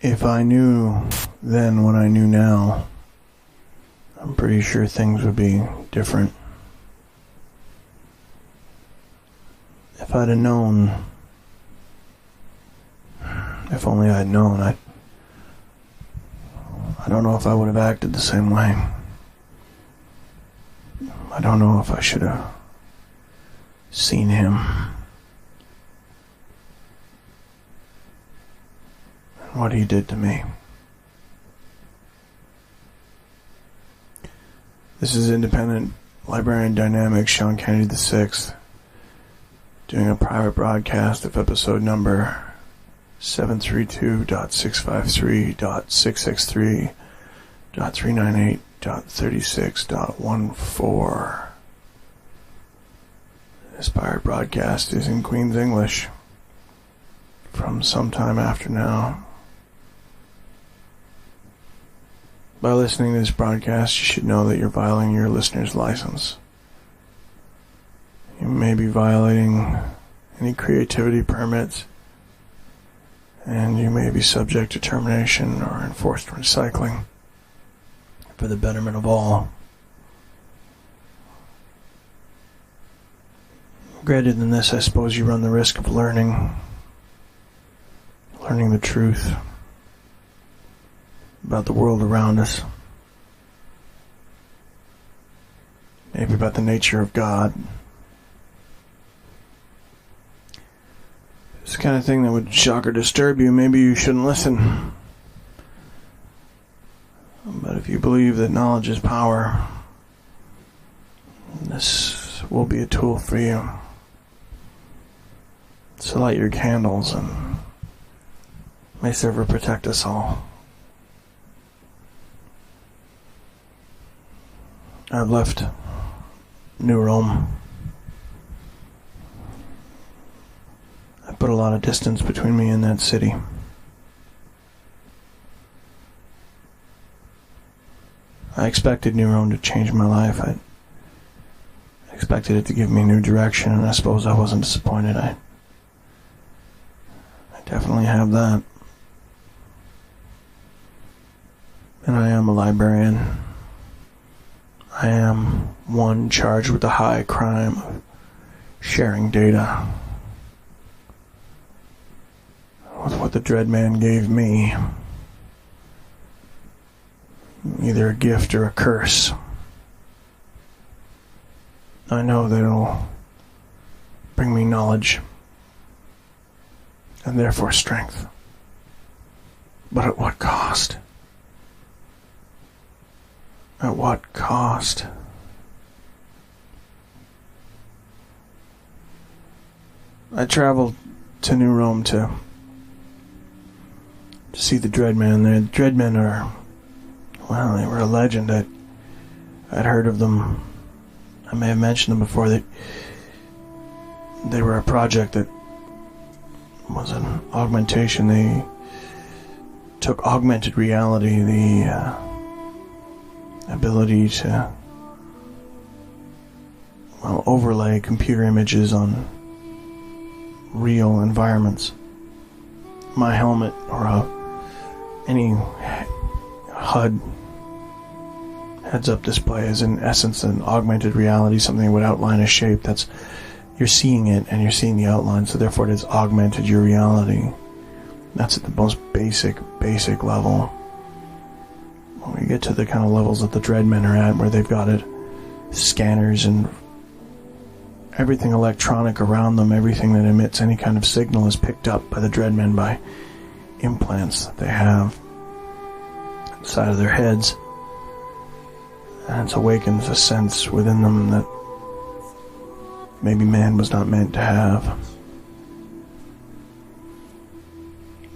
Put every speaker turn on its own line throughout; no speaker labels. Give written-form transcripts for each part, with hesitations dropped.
If I knew then what I knew now, I'm pretty sure things would be different. If I'd have known, if only I'd known, I don't know if I would have acted the same way. I don't know if I should have seen him. And what he did to me. This is independent Librarian Dynamics Sean Kennedy VI, doing a private broadcast of episode number 732.653.663.398.36.14. This pirate broadcast is in Queen's English from sometime after now. By listening to this broadcast, you should know that you're violating your listener's license. You may be violating any creativity permits, and you may be subject to termination or enforced recycling for the betterment of all. Greater than this, I suppose you run the risk of learning the truth about the world around us. Maybe about the nature of God. It's the kind of thing that would shock or disturb you. Maybe you shouldn't listen. But if you believe that knowledge is power, this will be a tool for you. So light your candles, and may serve to protect us all. I've left Nurome. I put a lot of distance between me and that city. I expected Nurome to change my life. I expected it to give me new direction, and I suppose I wasn't disappointed. I definitely have that. And I am a librarian. I am one charged with the high crime of sharing data. With what the Dread Man gave me. Either a gift or a curse. I know that it'll bring me knowledge. And therefore strength. But at what cost? At what cost? I traveled to Nurome to see the Dreadmen. The Dreadmen are, well, they were a legend. I'd heard of them. I may have mentioned them before. That they were a project that was an augmentation. They took augmented reality, the ability to, well, overlay computer images on real environments. My helmet or any HUD heads-up display is in essence an augmented reality, something that would outline a shape. That's, you're seeing it and you're seeing the outline, so therefore it has augmented your reality. That's at the most basic level. When we get to the kind of levels that the Dreadmen are at, where they've got it, scanners and everything electronic around them, everything that emits any kind of signal is picked up by the Dreadmen by implants that they have inside of their heads. And it awakens a sense within them that maybe man was not meant to have.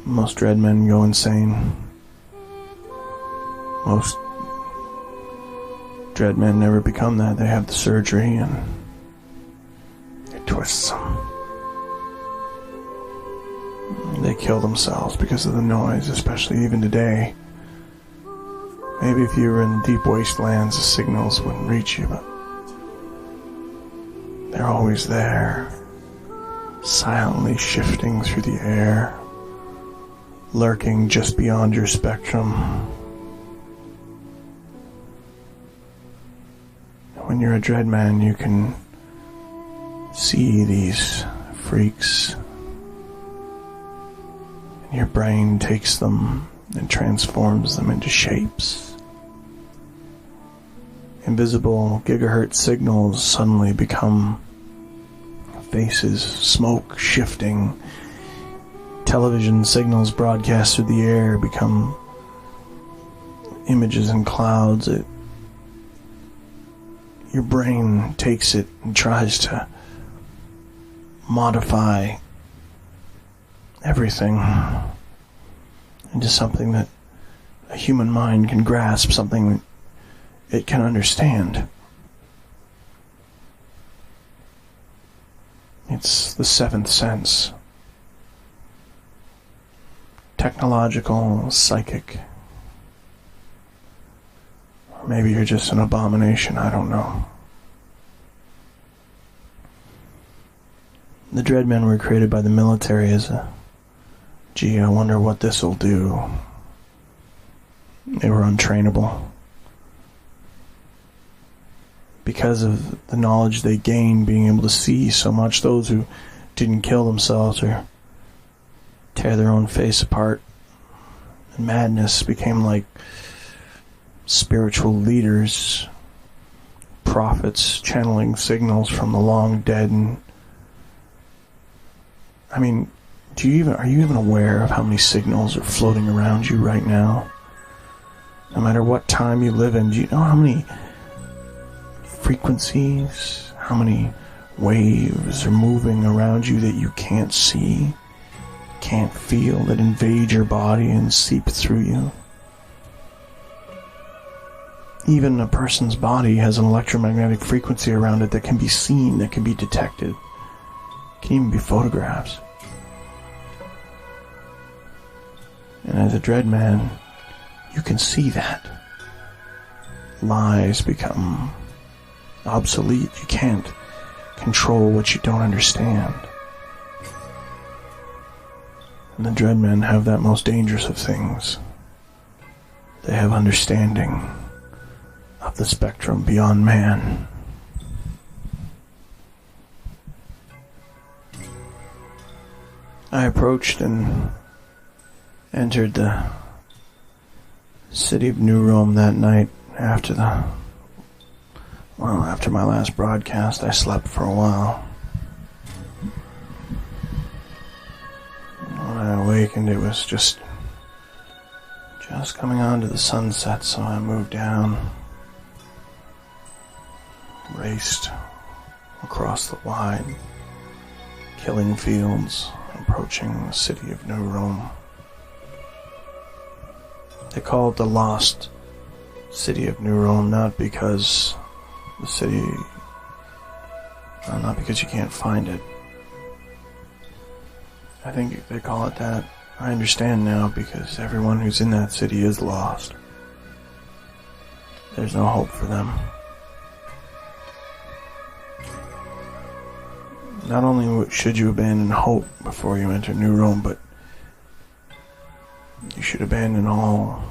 Most Dreadmen go insane. Most Dreadmen never become that. They have the surgery and it twists them. They kill themselves because of the noise, especially even today. Maybe if you were in the deep wastelands, the signals wouldn't reach you, but they're always there, silently shifting through the air, lurking just beyond your spectrum. When you're a dread man, you can see these freaks, and your brain takes them and transforms them into shapes. Invisible gigahertz signals suddenly become faces, smoke shifting. Television signals broadcast through the air become images in clouds. Your brain takes it and tries to modify everything into something that a human mind can grasp, something that it can understand. It's the seventh sense. Technological, psychic. Or maybe you're just an abomination, I don't know. The Dreadmen were created by the military as a, gee, I wonder what this'll do. They were untrainable. Because of the knowledge they gained, being able to see so much, those who didn't kill themselves or tear their own face apart, and madness became like spiritual leaders, prophets channeling signals from the long dead. And I mean, are you even aware of how many signals are floating around you right now? No matter what time you live in, do you know how many frequencies, how many waves are moving around you that you can't see, can't feel, that invade your body and seep through you? Even a person's body has an electromagnetic frequency around it that can be seen, that can be detected, can even be photographs. And as a dread man, you can see that. Lies become obsolete. You can't control what you don't understand. And the Dreadmen have that most dangerous of things. They have understanding of the spectrum beyond man. I approached and entered the city of Nurome that night after my last broadcast. I slept for a while. When I awakened, it was just coming on to the sunset, so I moved down, raced across the wide killing fields, approaching the city of Nurome. They call it the Lost City of Nurome, not because the city, not because you can't find it. I think they call it that. I understand now, because everyone who's in that city is lost. There's no hope for them. Not only should you abandon hope before you enter Nurome, but you should abandon all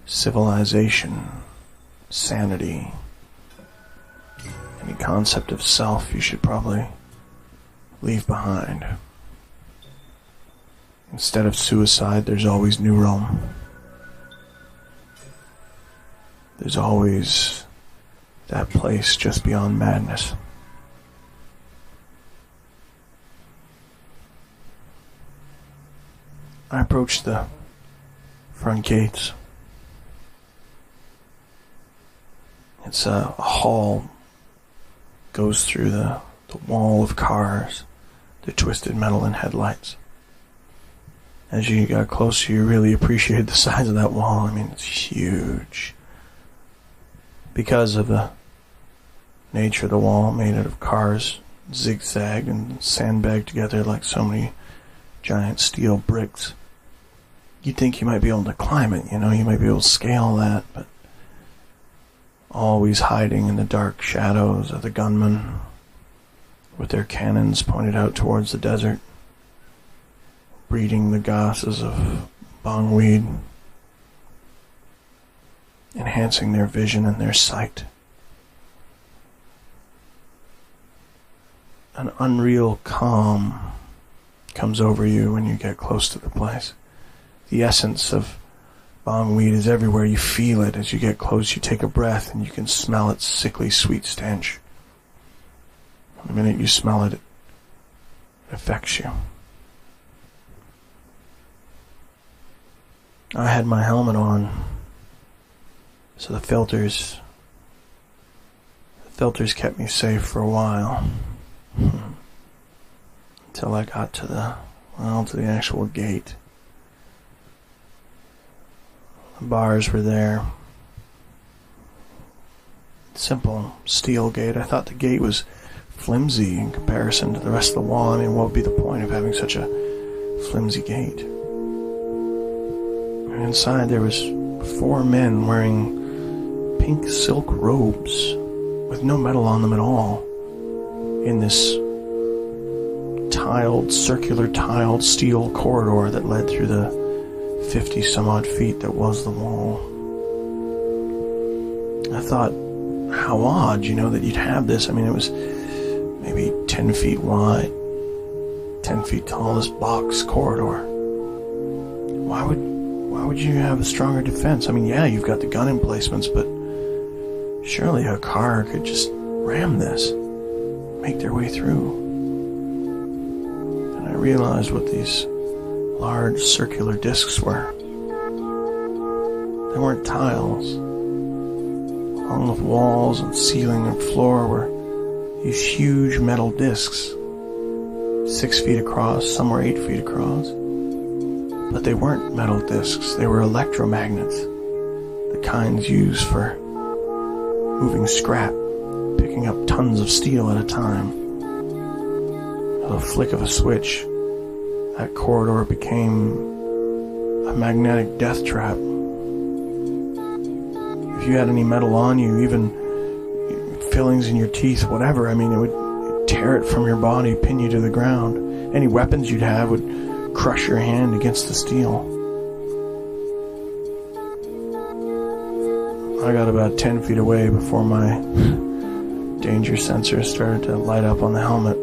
civilization, sanity, any concept of self you should probably leave behind. Instead of suicide, there's always Nurome. There's always that place just beyond madness. I approached the front gates. It's a hall, goes through the wall of cars, the twisted metal and headlights. As you got closer, you really appreciated the size of that wall. I mean, it's huge. Because of the nature of the wall, made out of cars, zigzagged and sandbagged together like so many giant steel bricks. You'd think you might be able to climb it, you might be able to scale that, but always hiding in the dark shadows of the gunmen with their cannons pointed out towards the desert. breathing the gases of bong weed, enhancing their vision and their sight. An unreal calm comes over you when you get close to the place. The essence of bong weed is everywhere. You feel it as you get close. You take a breath and you can smell its sickly sweet stench. The minute you smell it, it affects you. I had my helmet on, so the filters kept me safe for a while. Until I got to the actual gate. The bars were there. Simple steel gate. I thought the gate was flimsy in comparison to the rest of the wall. I mean, what would be the point of having such a flimsy gate? And inside there was 4 men wearing pink silk robes with no metal on them at all, in this circular tiled steel corridor that led through the 50 some odd feet that was the wall. I thought, how odd, that you'd have this. I mean, it was maybe 10 feet wide, 10 feet tall, this box corridor. Why would you have a stronger defense? I mean, yeah, you've got the gun emplacements, but surely a car could just ram this, make their way through. And I realized what these large circular discs were. They weren't tiles. Along the walls and ceiling and floor were these huge metal discs, 6 feet across, some were 8 feet across. But they weren't metal discs, they were electromagnets, the kinds used for moving scrap, picking up tons of steel at a time. With a flick of a switch, that corridor became a magnetic death trap. If you had any metal on you, even fillings in your teeth, whatever, I mean, it would tear it from your body, pin you to the ground. Any weapons you'd have would crush your hand against the steel. I got about 10 feet away before my danger sensor started to light up on the helmet.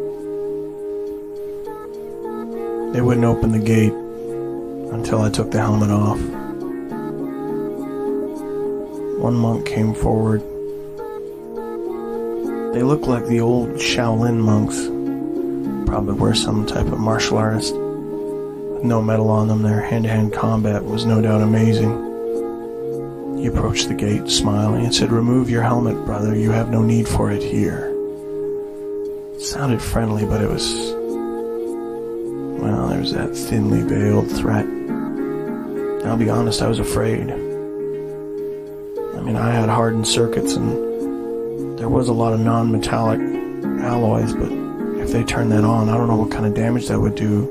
They wouldn't open the gate until I took the helmet off. One monk came forward. They looked like the old Shaolin monks. Probably were some type of martial artist. With no metal on them, their hand-to-hand combat was no doubt amazing. He approached the gate, smiling, and said, "Remove your helmet, brother. You have no need for it here." It sounded friendly, but it was... well, there was that thinly veiled threat. I'll be honest, I was afraid. I mean, I had hardened circuits, and there was a lot of non-metallic alloys, but if they turned that on, I don't know what kind of damage that would do.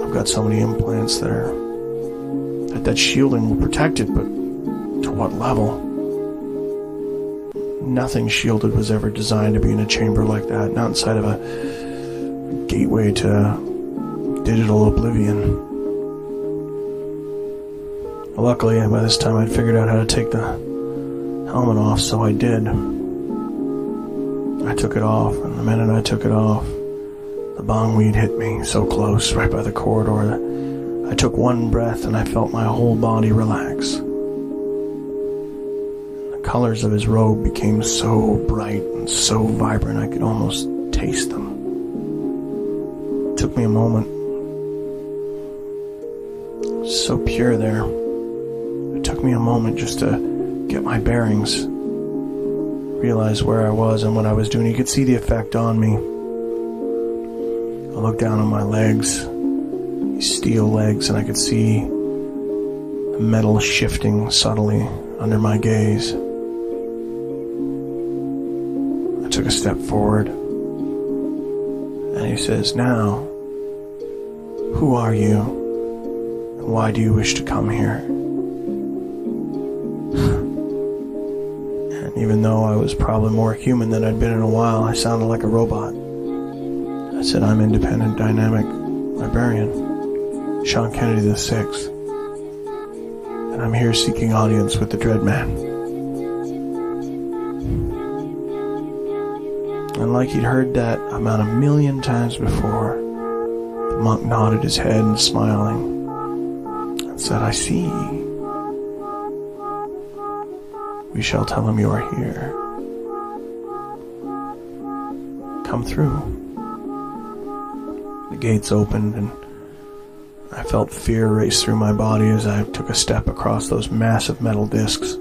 I've got so many implants that shielding will protect it, but to what level? Nothing shielded was ever designed to be in a chamber like that, not inside of a gateway to digital oblivion. Luckily, by this time I'd figured out how to take the helmet off, so I did. I took it off, and the minute I took it off, the bong weed hit me so close, right by the corridor. I took one breath and I felt my whole body relax. The colors of his robe became so bright and so vibrant I could almost taste them. It took me a moment. It was so pure there. It took me a moment just to get my bearings, realize where I was and what I was doing. You could see the effect on me. I looked down on my legs, these steel legs, and I could see the metal shifting subtly under my gaze. I took a step forward, and he says, "Now, who are you, and why do you wish to come here?" And even though I was probably more human than I'd been in a while, I sounded like a robot. I said, "I'm independent, dynamic librarian." Sean Kennedy VI, and I'm here seeking audience with the Dread Man. And like he'd heard that about 1,000,000 times before, the monk nodded his head and smiling, and said, "I see. We shall tell him you are here. Come through." The gates opened, and I felt fear race through my body as I took a step across those massive metal discs.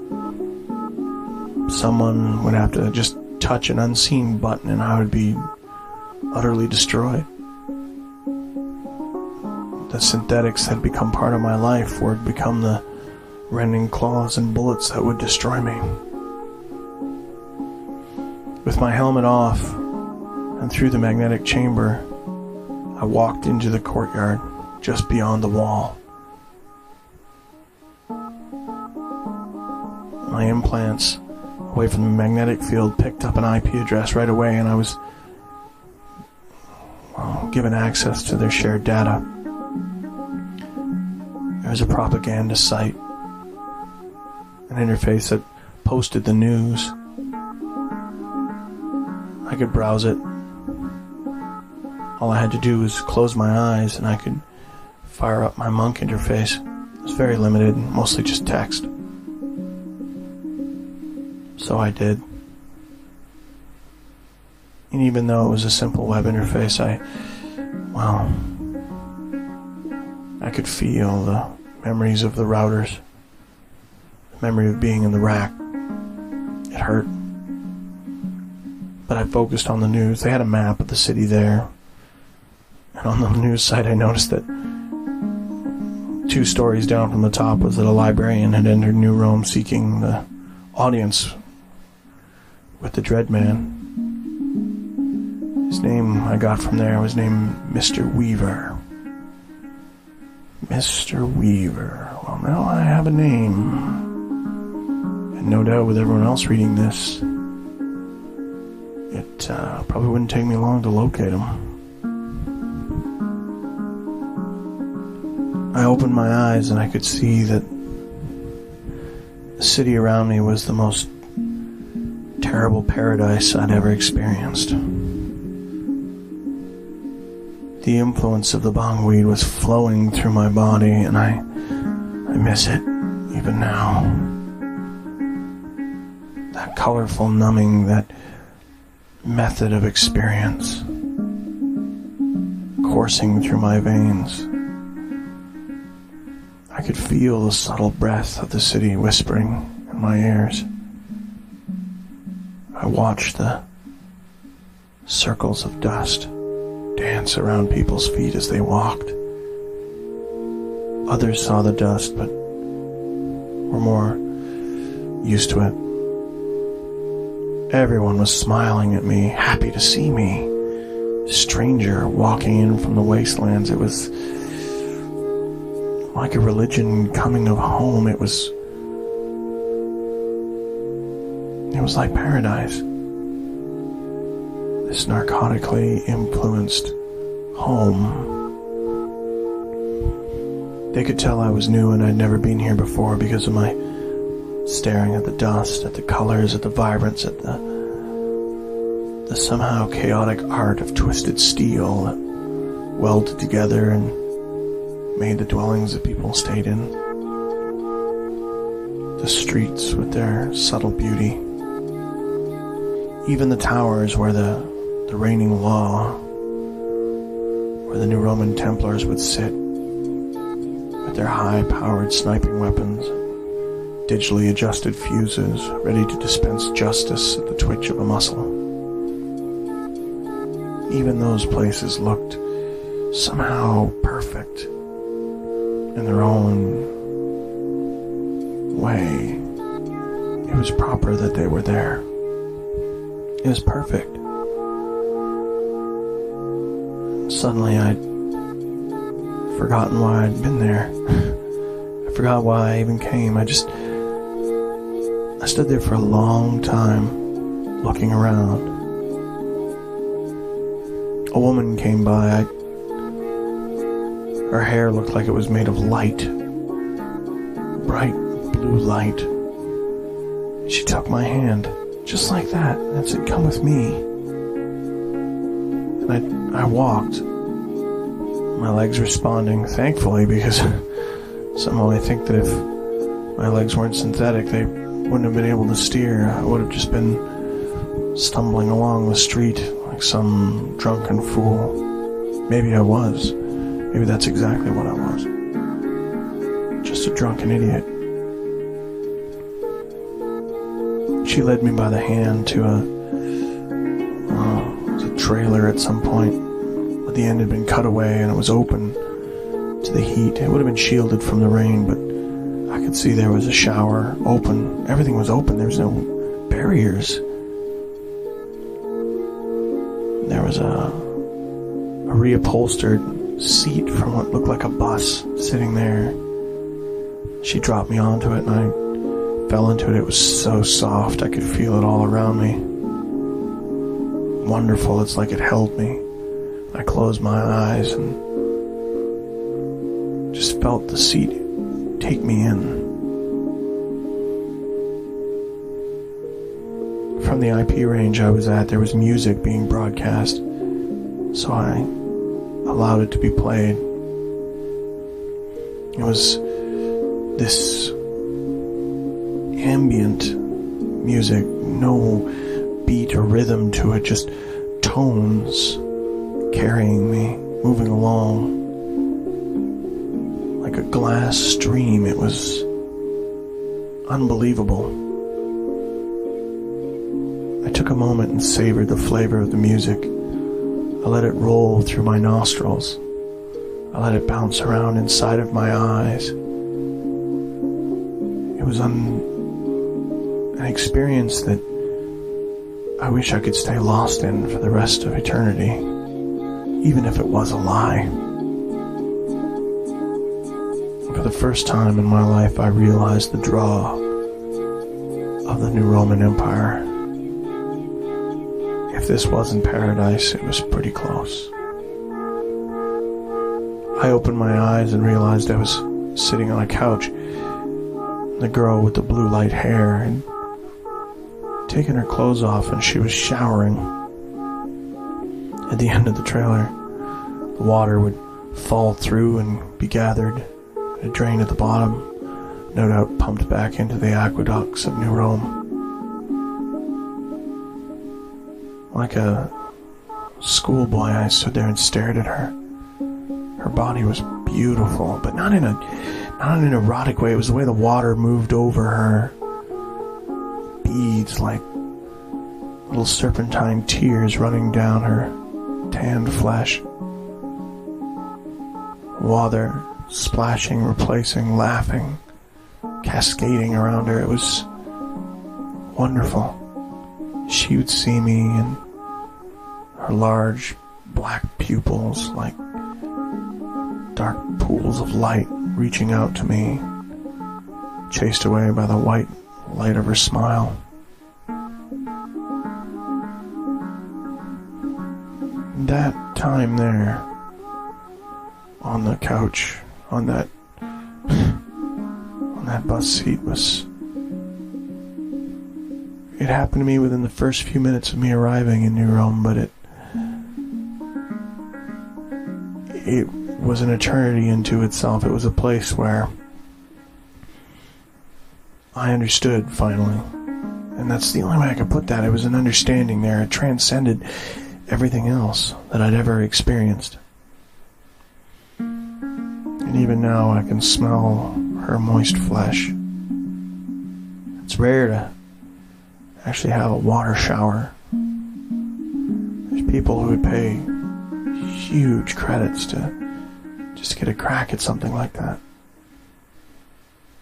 Someone would have to just touch an unseen button and I would be utterly destroyed. The synthetics had become part of my life, or had become the rending claws and bullets that would destroy me. With my helmet off and through the magnetic chamber, I walked into the courtyard just beyond the wall. My implants, away from the magnetic field, picked up an IP address right away, and I was given access to their shared data. There was a propaganda site, an interface that posted the news. I could browse it. All I had to do was close my eyes and I could fire up my monk interface. It was very limited, mostly just text. So I did. And even though it was a simple web interface, I could feel the memories of the routers. The memory of being in the rack. It hurt. But I focused on the news. They had a map of the city there. And on the news site I noticed that 2 stories down from the top was that a librarian had entered Nurome seeking the audience with the Dread Man. His name I got from there was named Mr. Weaver. Mr. Weaver. Well, now I have a name. And no doubt with everyone else reading this, it probably wouldn't take me long to locate him. I opened my eyes and I could see that the city around me was the most terrible paradise I'd ever experienced. The influence of the bong weed was flowing through my body, and I miss it even now. That colorful numbing, that method of experience coursing through my veins. I could feel the subtle breath of the city whispering in my ears. I watched the circles of dust dance around people's feet as they walked. Others saw the dust, but were more used to it. Everyone was smiling at me, happy to see me. Stranger walking in from the wastelands. It was like a religion coming of home. It was like paradise. This narcotically influenced home. They could tell I was new and I'd never been here before because of my staring at the dust, at the colors, at the vibrance, at the somehow chaotic art of twisted steel that welded together and made the dwellings that people stayed in. The streets with their subtle beauty. Even the towers where the reigning law, where the Nurome Templars would sit with their high-powered sniping weapons, digitally adjusted fuses, ready to dispense justice at the twitch of a muscle. Even those places looked somehow perfect in their own way. It was proper that they were there. It was perfect. Suddenly I'd forgotten why I'd been there. I forgot why I even came. I stood there for a long time, looking around. A woman came by. Her hair looked like it was made of light. Bright blue light. She took my hand, just like that, and said, "Come with me." And I walked. My legs responding, thankfully, because somehow I think that if my legs weren't synthetic, they wouldn't have been able to steer. I would have just been stumbling along the street like some drunken fool. Maybe I was. Maybe that's exactly what I was. Just a drunken idiot. She led me by the hand to a trailer at some point. But the end had been cut away and it was open to the heat. It would have been shielded from the rain, but I could see there was a shower open. Everything was open. There was no barriers. There was a reupholstered seat from what looked like a bus sitting there. She dropped me onto it and I fell into it. It was so soft. I could feel it all around me. Wonderful. It's like it held me. I closed my eyes and just felt the seat take me in. From the IP range I was at, there was music being broadcast, so I allowed it to be played. It was this ambient music, no beat or rhythm to it, just tones carrying me, moving along like a glass stream. It was unbelievable. I took a moment and savored the flavor of the music. I let it roll through my nostrils. I let it bounce around inside of my eyes. It was an experience that I wish I could stay lost in for the rest of eternity, even if it was a lie. For the first time in my life, I realized the draw of the Nurome Empire. If this wasn't paradise, it was pretty close. I opened my eyes and realized I was sitting on a couch. The girl with the blue light hair had taken her clothes off and she was showering. At the end of the trailer, the water would fall through and be gathered. It drained at the bottom, no doubt pumped back into the aqueducts of Nurome. Like a schoolboy, I stood there and stared at her. Her body was beautiful, but not in an erotic way. It was the way the water moved over her. Beads like little serpentine tears running down her tanned flesh. Water splashing, replacing, laughing, cascading around her. It was wonderful. She would see me and her large black pupils like dark pools of light reaching out to me, chased away by the white light of her smile. That time there, on the couch, on that bus seat it happened to me within the first few minutes of me arriving in Nurome, but it was an eternity into itself. It was a place where I understood finally, and that's the only way I could put that. It was an understanding there. It transcended everything else that I'd ever experienced. And even now I can smell her moist flesh. It's rare to actually have a water shower. There's people who would pay huge credits to just get a crack at something like that.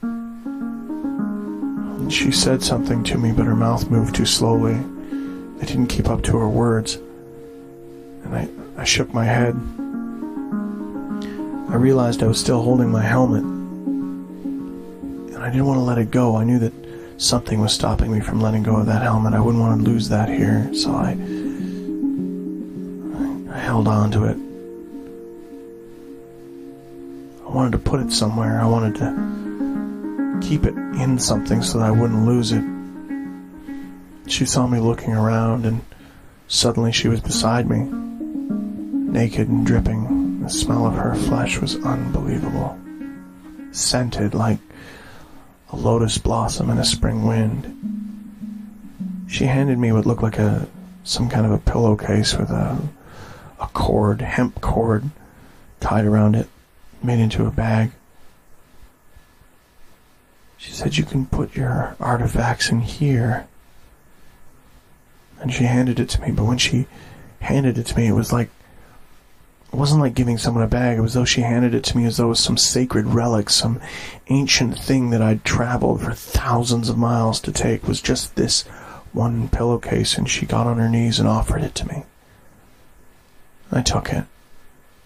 And she said something to me, but her mouth moved too slowly. It didn't keep up to her words. And I shook my head. I realized I was still holding my helmet, and I didn't want to let it go. I knew that something was stopping me from letting go of that helmet. I wouldn't want to lose that here, so I held on to it. I wanted to put it somewhere. I wanted to keep it in something so that I wouldn't lose it. She saw me looking around, and suddenly she was beside me, naked and dripping. The smell of her flesh was unbelievable, scented like a lotus blossom in a spring wind. She handed me what looked like some kind of a pillowcase with a cord, hemp cord, tied around it, made into a bag. She said, "You can put your artifacts in here." And she handed it to me, but when she handed it to me, it wasn't like giving someone a bag. It was as though she handed it to me as though it was some sacred relic, some ancient thing that I'd traveled for thousands of miles to take. Was just this one pillowcase, and she got on her knees and offered it to me. I took it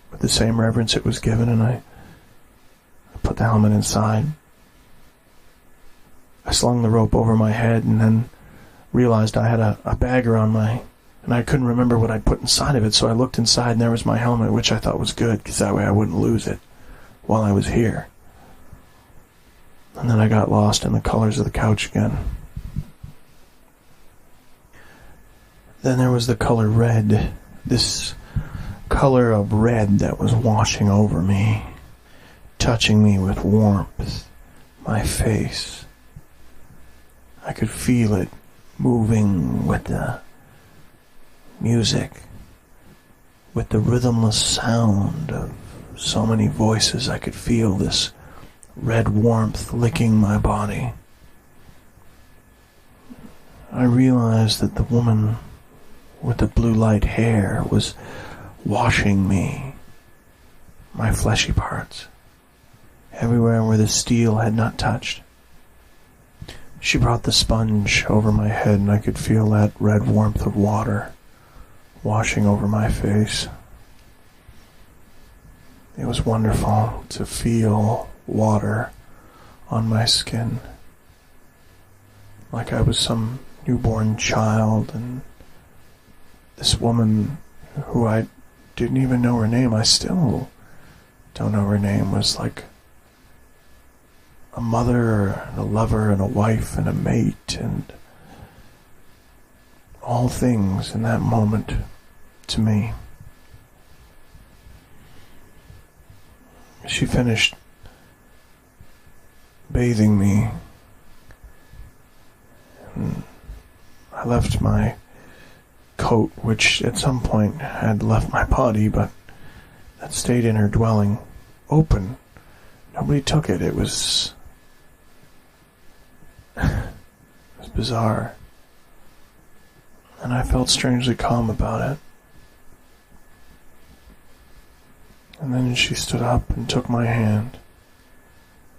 with the same reverence it was given, and I put the helmet inside. I slung the rope over my head and then realized I had a bag around and I couldn't remember what I'd put inside of it, so I looked inside and there was my helmet, which I thought was good, because that way I wouldn't lose it while I was here. And then I got lost in the colors of the couch again. Then there was the color red, this color of red that was washing over me, touching me with warmth, my face. I could feel it moving with the music, with the rhythmless sound of so many voices. I could feel this red warmth licking my body. I realized that the woman with the blue light hair was washing me, my fleshy parts, everywhere where the steel had not touched. She brought the sponge over my head, and I could feel that red warmth of water washing over my face. It was wonderful to feel water on my skin, like I was some newborn child, and this woman, who I didn't even know her name, I still don't know her name, was like a mother and a lover and a wife and a mate and all things in that moment to me. She finished bathing me, and I left my coat, which at some point had left my body, but that stayed in her dwelling, open. Nobody took it. It was bizarre, and I felt strangely calm about it. And then she stood up and took my hand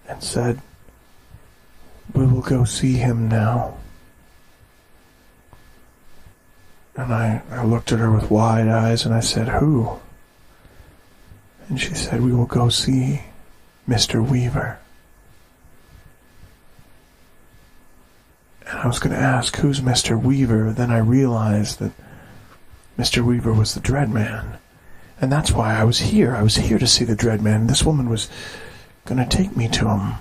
and said, "We will go see him now." And I looked at her with wide eyes and I said, "Who?" And she said, "We will go see Mr. Weaver." And I was going to ask, who's Mr. Weaver? Then I realized that Mr. Weaver was the Dread Man. And that's why I was here. I was here to see the Dread Man. This woman was going to take me to him.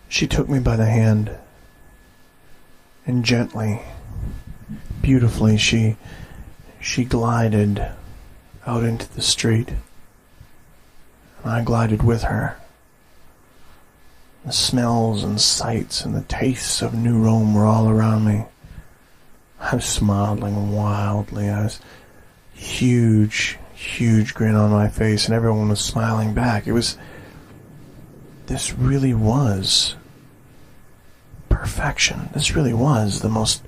She took me by the hand, and gently, beautifully, she glided out into the street. And I glided with her. The smells and sights and the tastes of Nurome were all around me. I was smiling wildly. I was huge grin on my face, and everyone was smiling back. This really was perfection. This really was the most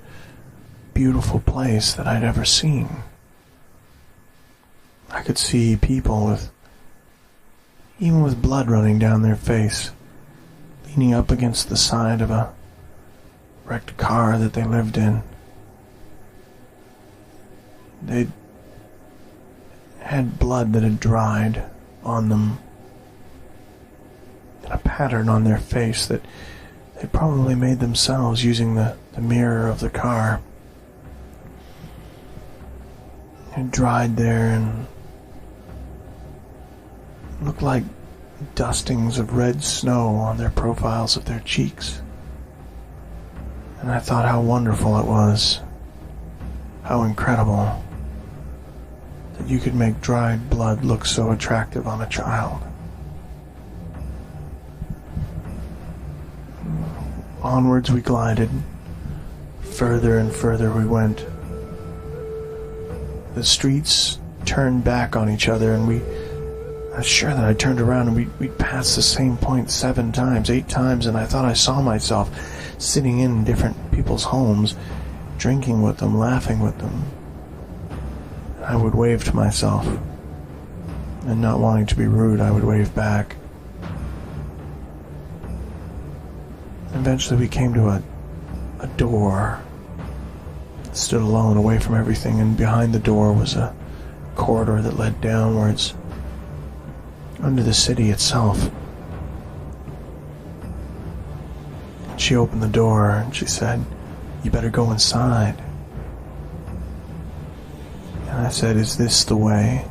beautiful place that I'd ever seen. I could see people even with blood running down their face, leaning up against the side of a wrecked car that they lived in. They'd had blood that had dried on them, and a pattern on their face that they probably made themselves using the mirror of the car. It dried there, and looked like dustings of red snow on their profiles of their cheeks. And I thought how wonderful it was, how incredible, that you could make dried blood look so attractive on a child. Onwards we glided. Further and further we went. The streets turned back on each other, and I was sure that I turned around and we'd passed the same point 7 times, 8 times, and I thought I saw myself sitting in different people's homes, drinking with them, laughing with them. I would wave to myself, and not wanting to be rude, I would wave back. Eventually we came to a door. It stood alone, away from everything, and behind the door was a corridor that led downwards under the city itself. She opened the door and she said, "You better go inside." And I said, "Is this the way?"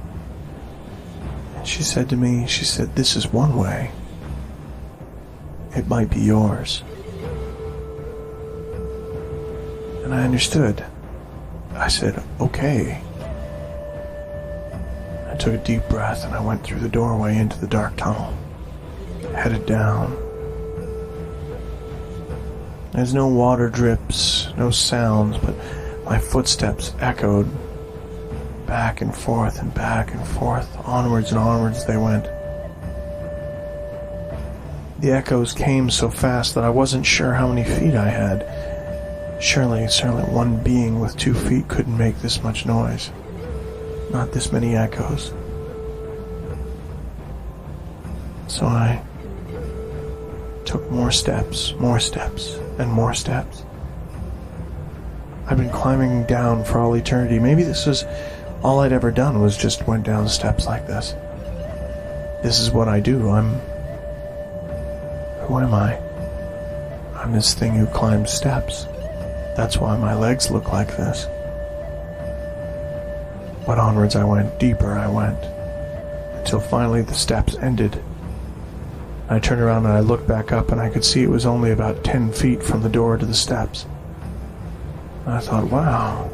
And she said to me, "This is one way. It might be yours." And I understood. I said, "Okay." I took a deep breath and I went through the doorway into the dark tunnel, headed down. There's no water drips, no sounds, but my footsteps echoed back and forth and back and forth. Onwards and onwards they went. The echoes came so fast that I wasn't sure how many feet I had. Certainly one being with 2 feet couldn't make this much noise. Not this many echoes. So I took more steps, and more steps. I've been climbing down for all eternity. Maybe this was all I'd ever done, was just went down steps like this. This is what I do. Who am I? I'm this thing who climbs steps. That's why my legs look like this. But onwards I went, deeper I went, until finally the steps ended. I turned around and I looked back up and I could see it was only about 10 feet from the door to the steps. And I thought, wow,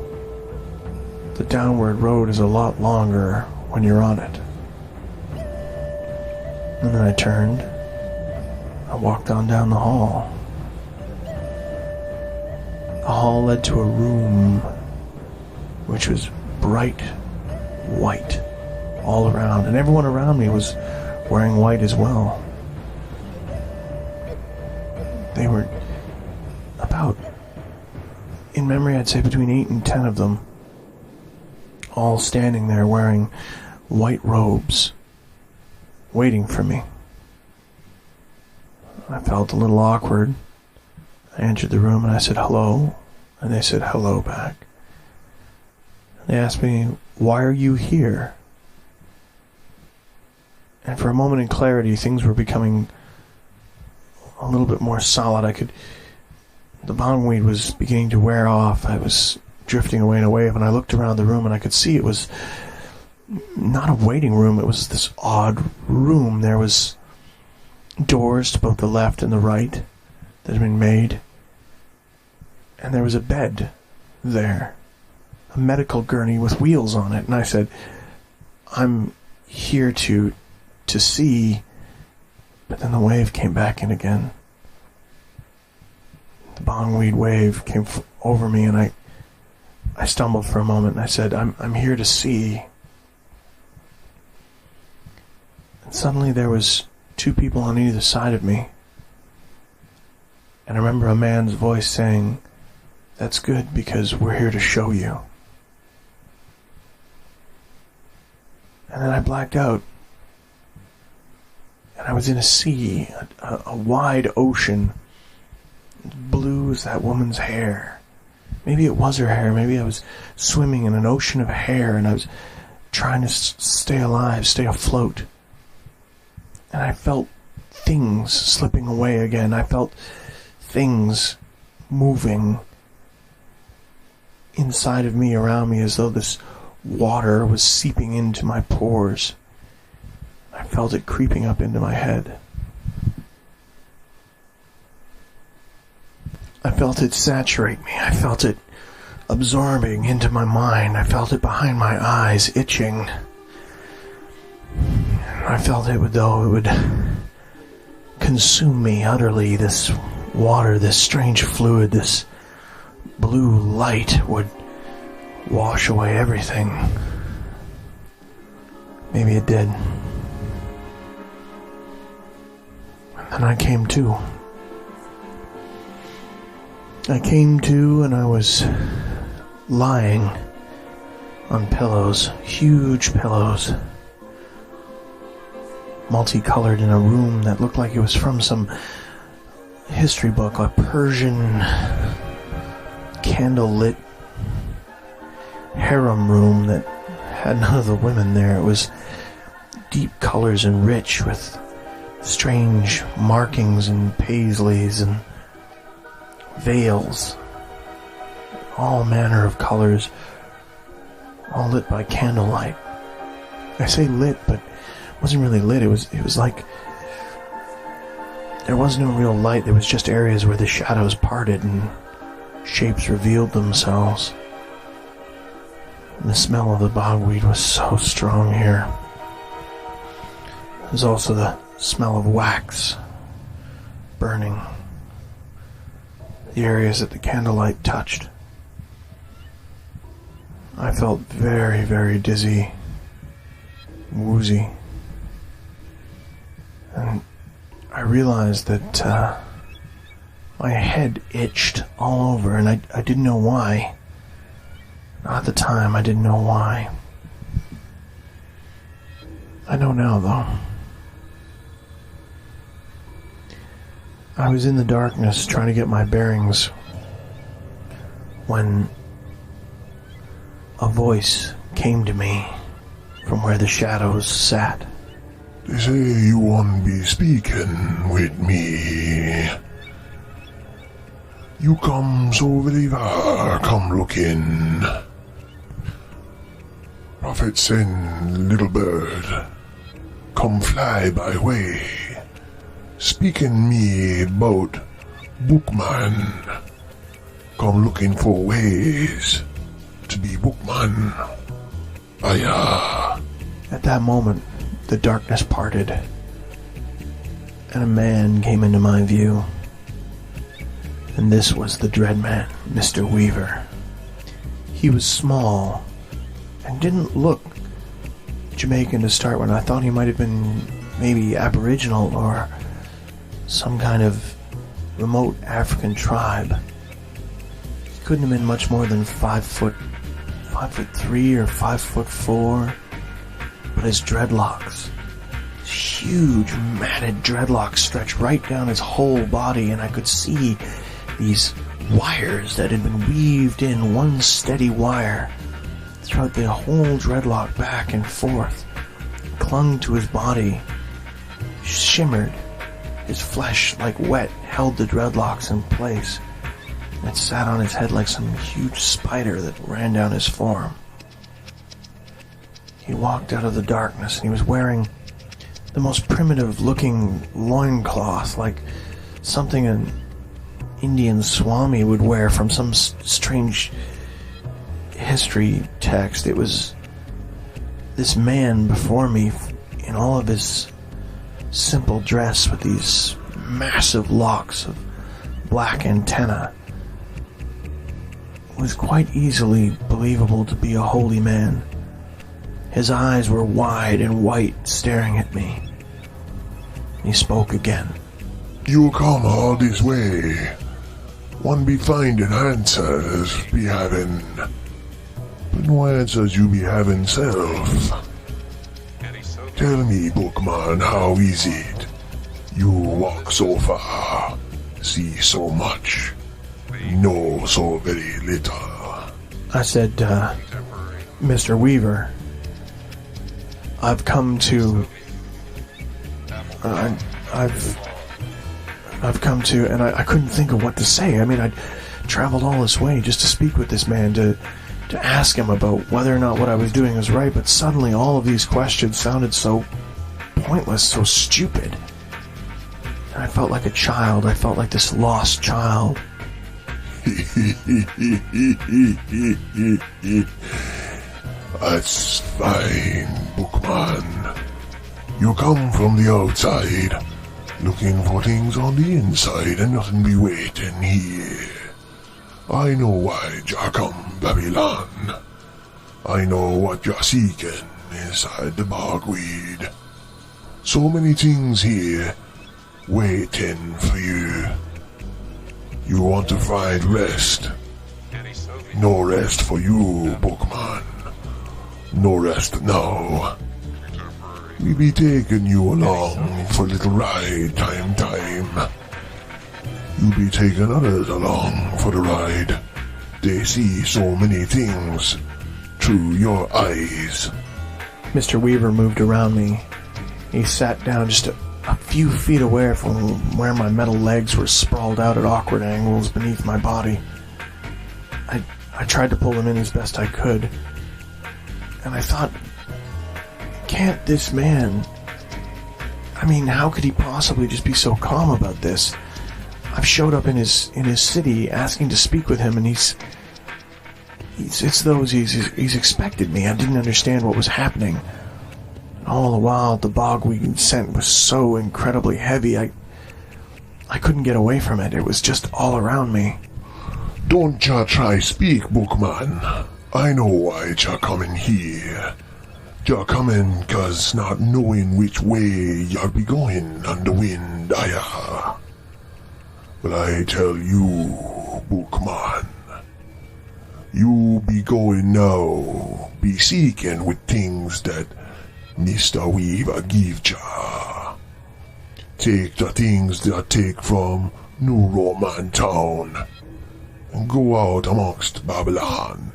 the downward road is a lot longer when you're on it. And then I turned. I walked on down the hall. The hall led to a room which was bright white all around, and everyone around me was wearing white as well. They were about, in memory I'd say between 8 and 10 of them, all standing there wearing white robes, waiting for me. I felt a little awkward. I entered the room and I said hello, and they said hello back. They asked me, "Why are you here?" And for a moment in clarity, things were becoming a little bit more solid. The bong weed was beginning to wear off. I was drifting away in a wave, and I looked around the room and I could see it was not a waiting room. It was this odd room. There was doors to both the left and the right that had been made. And there was a bed there, a medical gurney with wheels on it. And I said, "I'm here to see," but then the wave came back in again. The bongweed wave came over me, and I stumbled for a moment, and I said, I'm here to see." And suddenly there was 2 people on either side of me. And I remember a man's voice saying, "That's good, because we're here to show you." And then I blacked out. And I was in a sea, a wide ocean, blue as that woman's hair. Maybe it was her hair. Maybe I was swimming in an ocean of hair, and I was trying to stay alive, stay afloat. And I felt things slipping away again. I felt things moving inside of me, around me, as though this water was seeping into my pores. I felt it creeping up into my head. I felt it saturate me. I felt it absorbing into my mind. I felt it behind my eyes, itching. I felt it though it would consume me utterly. This water, this strange fluid, this blue light would wash away everything. Maybe it did. And then I came to. And I was lying on pillows, huge pillows, multicolored, in a room that looked like it was from some history book, a Persian candlelit harem room that had none of the women there. It was deep colors and rich with strange markings and paisleys and veils, all manner of colors, all lit by candlelight. I say lit, but it wasn't really lit. It was like there was no real light. There was just areas where the shadows parted and shapes revealed themselves. And the smell of the bogweed was so strong here. There was also the smell of wax burning the areas that the candlelight touched. I felt very, very dizzy, woozy, and I realized that my head itched all over, and I didn't know why. At the time, I didn't know why. I know now, though. I was in the darkness trying to get my bearings when a voice came to me from where the shadows sat.
They say you won't be speaking with me. You come so very far, come looking. Prophet send little bird, come fly by way. Speaking me about bookman, come looking for ways to be bookman. Aya.
At that moment, the darkness parted, and a man came into my view. And this was the Dread Man, Mr. Weaver. He was small, and didn't look Jamaican to start with. I thought he might have been maybe Aboriginal or some kind of remote African tribe. He couldn't have been much more than 5'3" or 5'4", but his dreadlocks, huge matted dreadlocks, stretched right down his whole body, and I could see these wires that had been weaved in, one steady wire throughout the whole dreadlock, back and forth, clung to his body, shimmered. His flesh, like wet, held the dreadlocks in place. And it sat on his head like some huge spider that ran down his form. He walked out of the darkness, and he was wearing the most primitive-looking loincloth, like something an Indian Swami would wear from some strange history text. It was this man before me in all of his simple dress with these massive locks of black antenna. It was quite easily believable to be a holy man. His eyes were wide and white, staring at me. He spoke again.
You come all this way. One be finding answers be having, but no answers you be having self. Tell me, bookman, how is it? You walk so far, see so much, know so very little.
I said, Mr. Weaver, I've come to... I've come to, and I couldn't think of what to say. I mean, I'd traveled all this way just to speak with this man, to ask him about whether or not what I was doing was right, but suddenly all of these questions sounded so pointless, so stupid. And I felt like a child. I felt like this lost child.
That's fine, Bookman. You come from the outside, looking for things on the inside, and nothing be waiting here. I know why you come, Babylon. I know what you're seeking inside the bogweed. So many things here, waiting for you. You want to find rest. No rest for you, Bookman. No rest now. We be taking you along for a little ride, time. You be taking others along for the ride. They see so many things through your eyes.
Mr. Weaver moved around me. He sat down just a few feet away from where my metal legs were sprawled out at awkward angles beneath my body. I tried to pull him in as best I could, and I thought, can't this man... I mean, how could he possibly just be so calm about this? I've showed up in his city asking to speak with him, and it's those he's expected me. I didn't understand what was happening. All the while, the bogweed scent was so incredibly heavy, I couldn't get away from it. It was just all around me.
Don't ya try speak, Bookman. I know why ya coming here. Ya coming 'cause not knowing which way ya be going on the wind, aya. But I tell you, Bookman, you be going now, be seeking with things that Mr. Weaver give ya. Take the things that take from Nurome town, and go out amongst Babylon.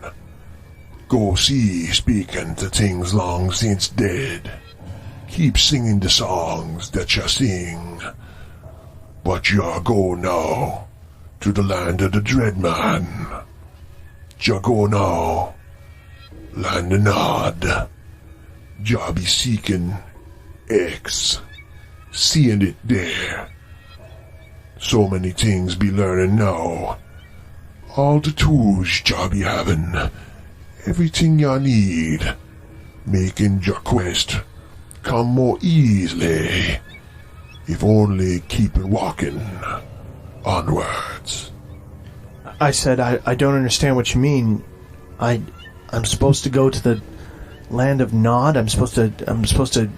Go see speaking to things long since dead. Keep singing the songs that ya sing. But ya go now to the land of the Dread Man. Ya go now, land of Nod. Ya be seeking X, seeing it there. So many things be learning now. All the tools ya be having, everything ya need, making your quest come more easily, if only keep it walking onwards.
I said, I don't understand what you mean. I'm supposed to go to the land of Nod? I'm supposed to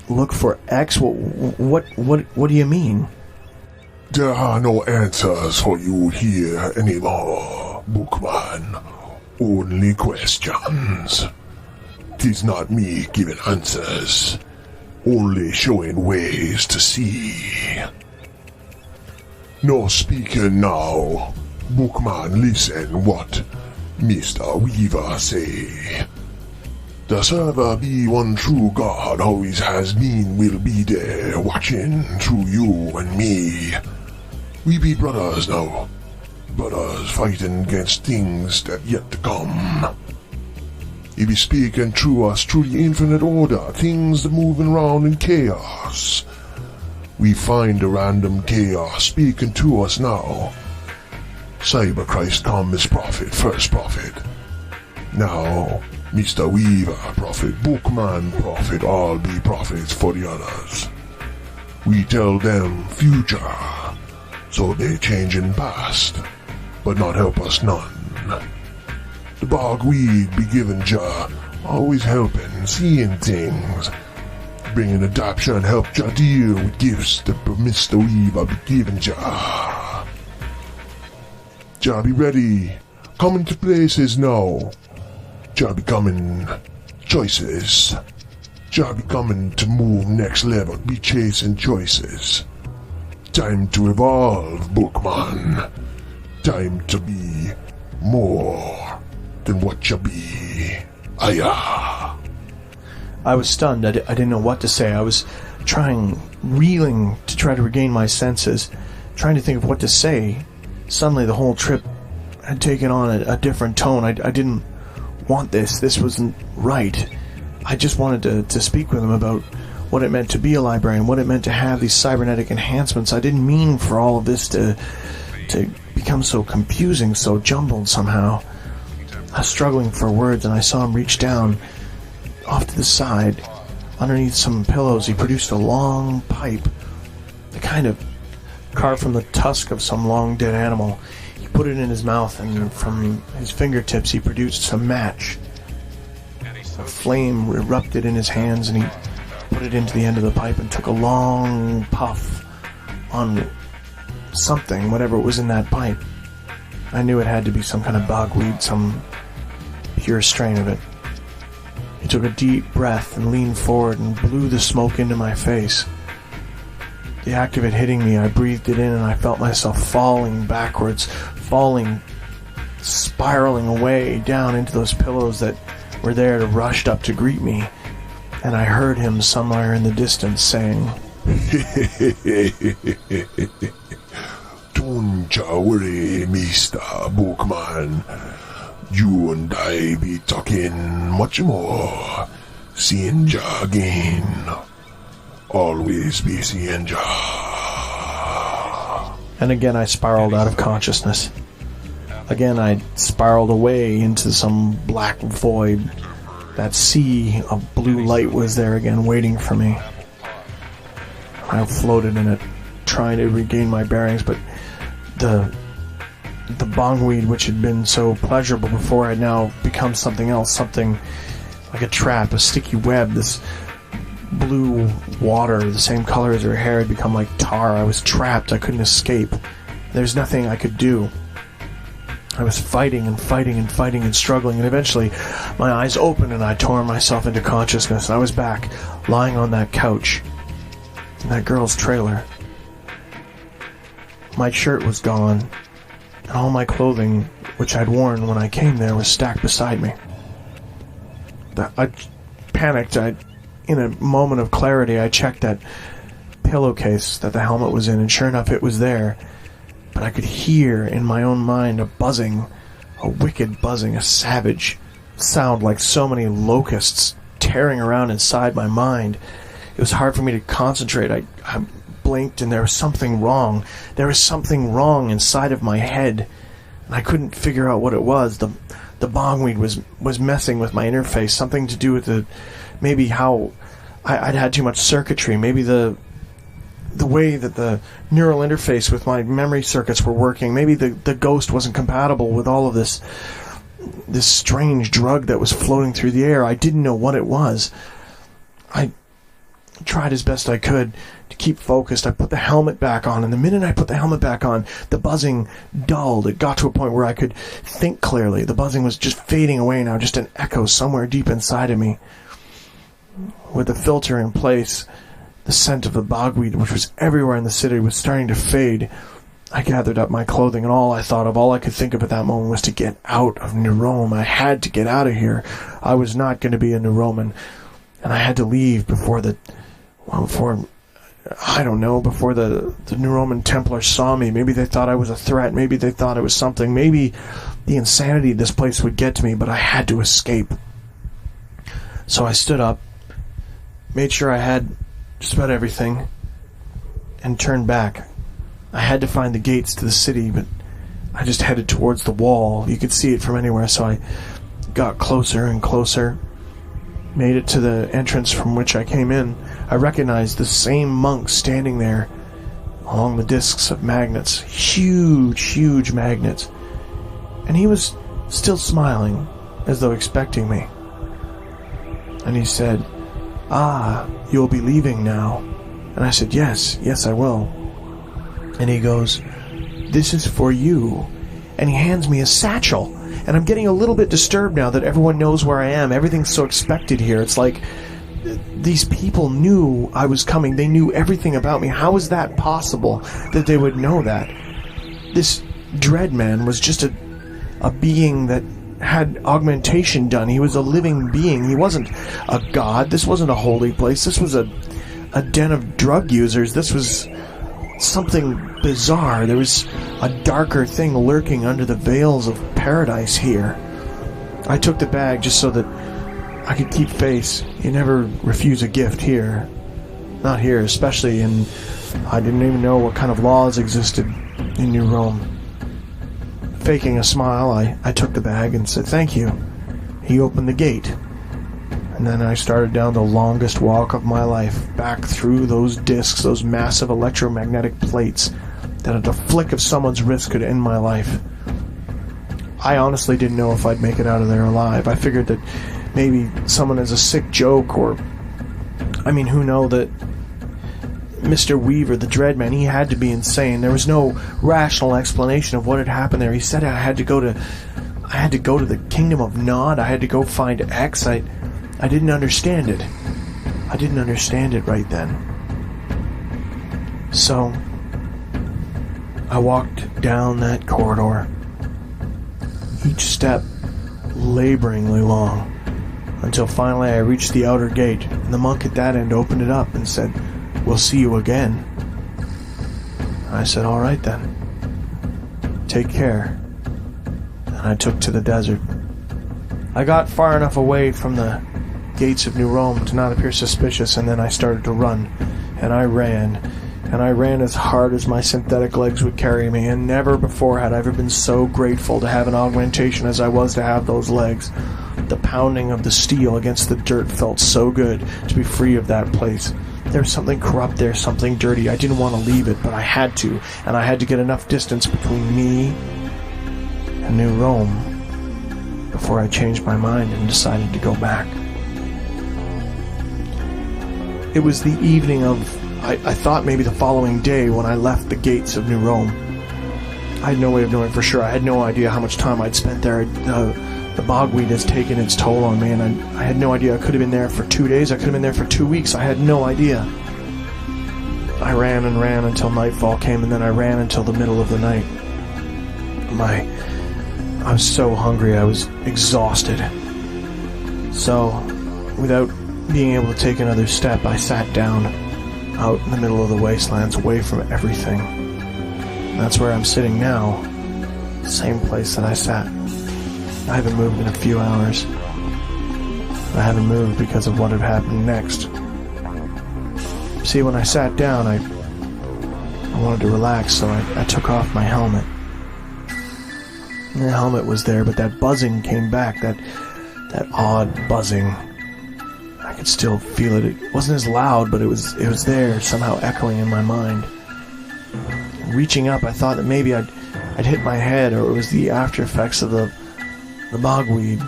look for X? What do you mean?
There are no answers for you here anymore, Bookman. Only questions. 'Tis not me giving answers, only showing ways to see. No speaking now. Bookman, listen what Mr. Weaver say. The server be one true God, always has been, will be there, watching through you and me. We be brothers now, brothers fighting against things that yet to come. He be speaking through us through the infinite order, things that moving around in chaos. We find the random chaos speaking to us now. Cyber Christ come as prophet, first prophet. Now, Mr. Weaver, prophet, Bookman, prophet, all be prophets for the others. We tell them future, so they change in past, but not help us none. The bogweed be giving Jah, always helping, seeing things, bringing adoption, help Jah deal with gifts that Mr. Weaver be giving Jah. Jah be ready, coming to places now. Jah be coming choices. Jah be coming to move next level, be chasing choices. Time to evolve, Bookman. Time to be more than what you be. Aya.
I was stunned. I didn't know what to say. I was reeling to try to regain my senses, trying to think of what to say. Suddenly the whole trip had taken on a different tone. I didn't want this. This wasn't right. I just wanted to speak with him about what it meant to be a librarian, what it meant to have these cybernetic enhancements. I didn't mean for all of this to become so confusing, so jumbled somehow. I was struggling for words, and I saw him reach down off to the side. Underneath some pillows, he produced a long pipe, the kind of carved from the tusk of some long dead animal. He put it in his mouth, and from his fingertips he produced some match. A flame erupted in his hands, and he put it into the end of the pipe and took a long puff on something, whatever it was in that pipe. I knew it had to be some kind of bogweed, some pure strain of it. He took a deep breath and leaned forward and blew the smoke into my face. The act of it hitting me, I breathed it in, and I felt myself falling backwards, spiraling away down into those pillows that were there to rush up to greet me. And I heard him somewhere in the distance saying,
"Don't ya worry, Mr. Bookman. You and I be talking much more. Seeing ya again. Always be seeing ya."
And again I spiraled out of consciousness. Again I spiraled away into some black void. That sea of blue light was there again, waiting for me. I floated in it, trying to regain my bearings, but the bongweed, which had been so pleasurable before, had now become something else, something like a trap, a sticky web. This blue water, the same color as her hair, had become like tar. I was trapped. I couldn't escape. There's nothing I could do. I was fighting and struggling, and eventually my eyes opened and I tore myself into consciousness. I was back, lying on that couch in that girl's trailer. My shirt was gone, and all my clothing, which I'd worn when I came there, was stacked beside me. I panicked. In a moment of clarity, I checked that pillowcase that the helmet was in, and sure enough, it was there. But I could hear in my own mind a buzzing, a wicked buzzing, a savage sound like so many locusts tearing around inside my mind. It was hard for me to concentrate. I blinked, and there was something wrong. There was something wrong inside of my head, and I couldn't figure out what it was. The bongweed was messing with my interface, something to do with maybe how I'd had too much circuitry, maybe the way that the neural interface with my memory circuits were working. Maybe the ghost wasn't compatible with all of this strange drug that was floating through the air. I didn't know what it was. I tried as best I could to keep focused. I put the helmet back on, and the minute I put the helmet back on, the buzzing dulled. It got to a point where I could think clearly. The buzzing was just fading away now, just an echo somewhere deep inside of me. With the filter in place, the scent of the bogweed, which was everywhere in the city, was starting to fade. I gathered up my clothing, and all I could think of at that moment was to get out of Nurome. I had to get out of here. I was not going to be a Nuroman, and I had to leave before the Nuroman Templars saw me. Maybe they thought I was a threat. Maybe they thought it was something. Maybe the insanity of this place would get to me, but I had to escape. So I stood up, made sure I had just about everything, and turned back. I had to find the gates to the city, but I just headed towards the wall. You could see it from anywhere, so I got closer and closer, made it to the entrance from which I came in. I recognized the same monk standing there along the discs of magnets, huge magnets, and he was still smiling, as though expecting me. And he said, "Ah, you'll be leaving now." And I said, yes, I will. And he goes, "This is for you." And he hands me a satchel. And I'm getting a little bit disturbed now that everyone knows where I am. Everything's so expected here. It's like these people knew I was coming. They knew everything about me. How is that possible that they would know that? This Dread Man was just a being that had augmentation done. He was a living being. He wasn't a god. This wasn't a holy place. This was a den of drug users. This was something bizarre. There was a darker thing lurking under the veils of paradise here. I took the bag just so that I could keep face. You never refuse a gift here. Not here, especially in... I didn't even know what kind of laws existed in Nurome. Faking a smile, I took the bag and said, "Thank you." He opened the gate. And then I started down the longest walk of my life, back through those discs, those massive electromagnetic plates that at the flick of someone's wrist could end my life. I honestly didn't know if I'd make it out of there alive. I figured that maybe someone as a sick joke, or... I mean, who knows that Mr. Weaver, the Dreadman, he had to be insane. There was no rational explanation of what had happened there. He said I had to go to the Kingdom of Nod. I had to go find X. I didn't understand it. I didn't understand it right then. So, I walked down that corridor, each step laboringly long, until finally I reached the outer gate, and the monk at that end opened it up and said, "We'll see you again." I said, "All right then. Take care." And I took to the desert. I got far enough away from the gates of Nurome to not appear suspicious, and then I started to run, and I ran as hard as my synthetic legs would carry me, and never before had I ever been so grateful to have an augmentation as I was to have those legs. The pounding of the steel against the dirt felt so good to be free of that place. There was something corrupt there, something dirty. I didn't want to leave it, but I had to, and I had to get enough distance between me and Nurome before I changed my mind and decided to go back. It was the evening of, I thought maybe the following day, when I left the gates of Nurome. I had no way of knowing for sure. I had no idea how much time I'd spent there. The bogweed has taken its toll on me, and I had no idea. I could have been there for 2 days. I could have been there for 2 weeks. I had no idea. I ran and ran until nightfall came, and then I ran until the middle of the night. I was so hungry. I was exhausted. So, without being able to take another step, I sat down out in the middle of the wastelands, away from everything. And that's where I'm sitting now. Same place that I sat. I haven't moved in a few hours. I haven't moved because of what had happened next. See, when I sat down, I wanted to relax, so I took off my helmet. And the helmet was there, but that buzzing came back, that odd buzzing. I could still feel it. It wasn't as loud, but it was there, somehow echoing in my mind. Reaching up, I thought that maybe I'd hit my head, or it was the after effects of the bogweed.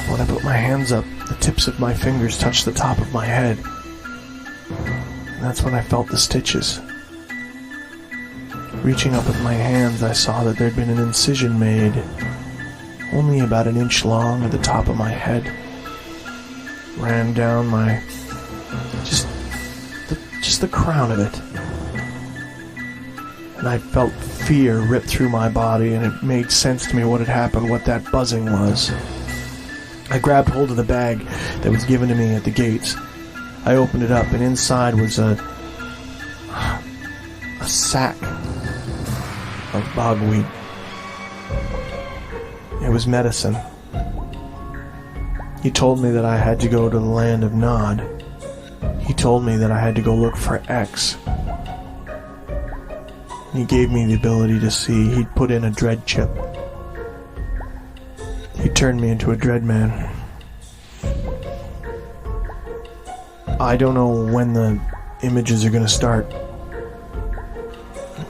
When I put my hands up, the tips of my fingers touched the top of my head. And that's when I felt the stitches. Reaching up with my hands, I saw that there'd been an incision made, only about an inch long, at the top of my head. Ran down my... just the crown of it. And I felt fear rip through my body, and it made sense to me what had happened, what that buzzing was. I grabbed hold of the bag that was given to me at the gates. I opened it up, and inside was a sack of bogweed. It was medicine. He told me that I had to go to the land of Nod. He told me that I had to go look for X. He gave me the ability to see. He'd put in a dread chip. He turned me into a Dreadman. I don't know when the images are going to start.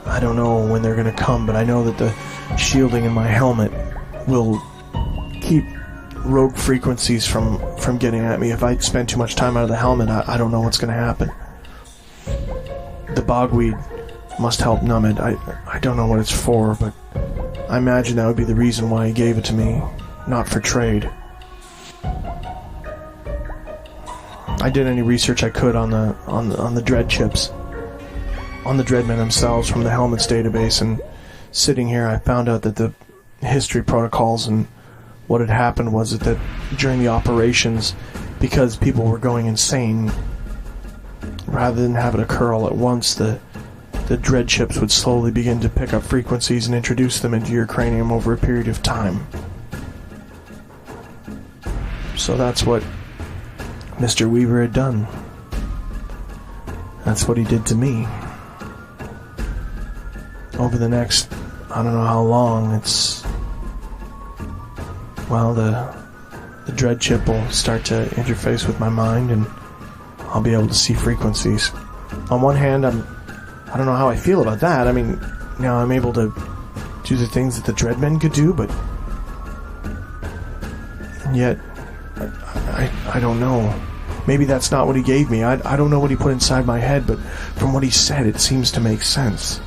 I don't know when they're going to come, but I know that the shielding in my helmet will keep rogue frequencies from getting at me. If I spend too much time out of the helmet, I don't know what's going to happen. The bogweed must help numb it. I don't know what it's for, but I imagine that would be the reason why he gave it to me, not for trade. I did any research I could on the dread chips, on the Dreadmen themselves from the helmet's database, and sitting here I found out that the history protocols and what had happened was that during the operations, because people were going insane, rather than have it occur all at once, the dread chips would slowly begin to pick up frequencies and introduce them into your cranium over a period of time. So that's what Mr. Weaver had done. That's what he did to me. Over the next, I don't know how long, the dread chip will start to interface with my mind, and I'll be able to see frequencies. On one hand, I don't know how I feel about that. I mean, now I'm able to do the things that the Dreadmen could do, but yet, I don't know. Maybe that's not what he gave me. I don't know what he put inside my head, but from what he said, it seems to make sense.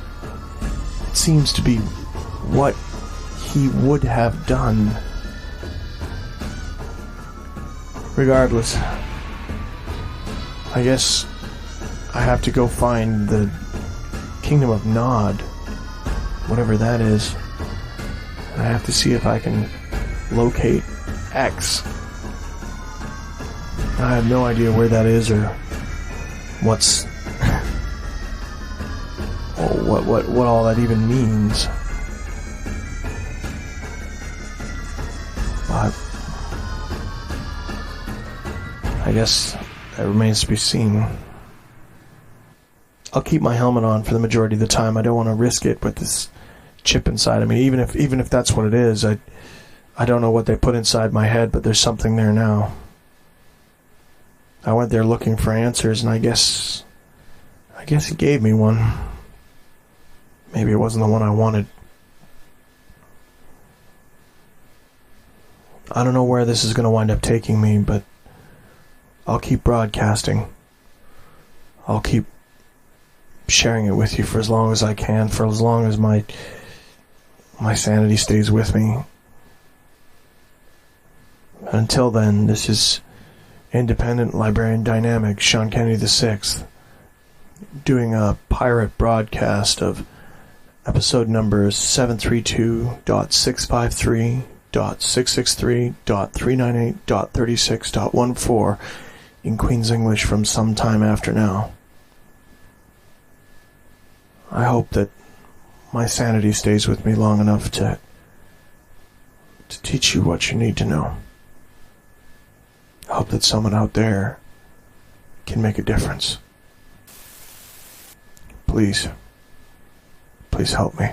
It seems to be what he would have done. Regardless, I guess I have to go find the Kingdom of Nod, whatever that is. And I have to see if I can locate X. I have no idea where that is or what's or what all that even means. But I guess that remains to be seen. I'll keep my helmet on for the majority of the time. I don't want to risk it with this chip inside of me. Even if that's what it is, I don't know what they put inside my head, but there's something there now. I went there looking for answers, and I guess he gave me one. Maybe it wasn't the one I wanted. I don't know where this is going to wind up taking me, but I'll keep broadcasting. I'll keep sharing it with you for as long as I can, for as long as my sanity stays with me. Until then, this is Independent Librarian Dynamic Sean Kennedy VI doing a pirate broadcast of episode numbers 732.653.663.398.36.14 in Queen's English from sometime after now. I hope that my sanity stays with me long enough to teach you what you need to know. I hope that someone out there can make a difference. Please help me.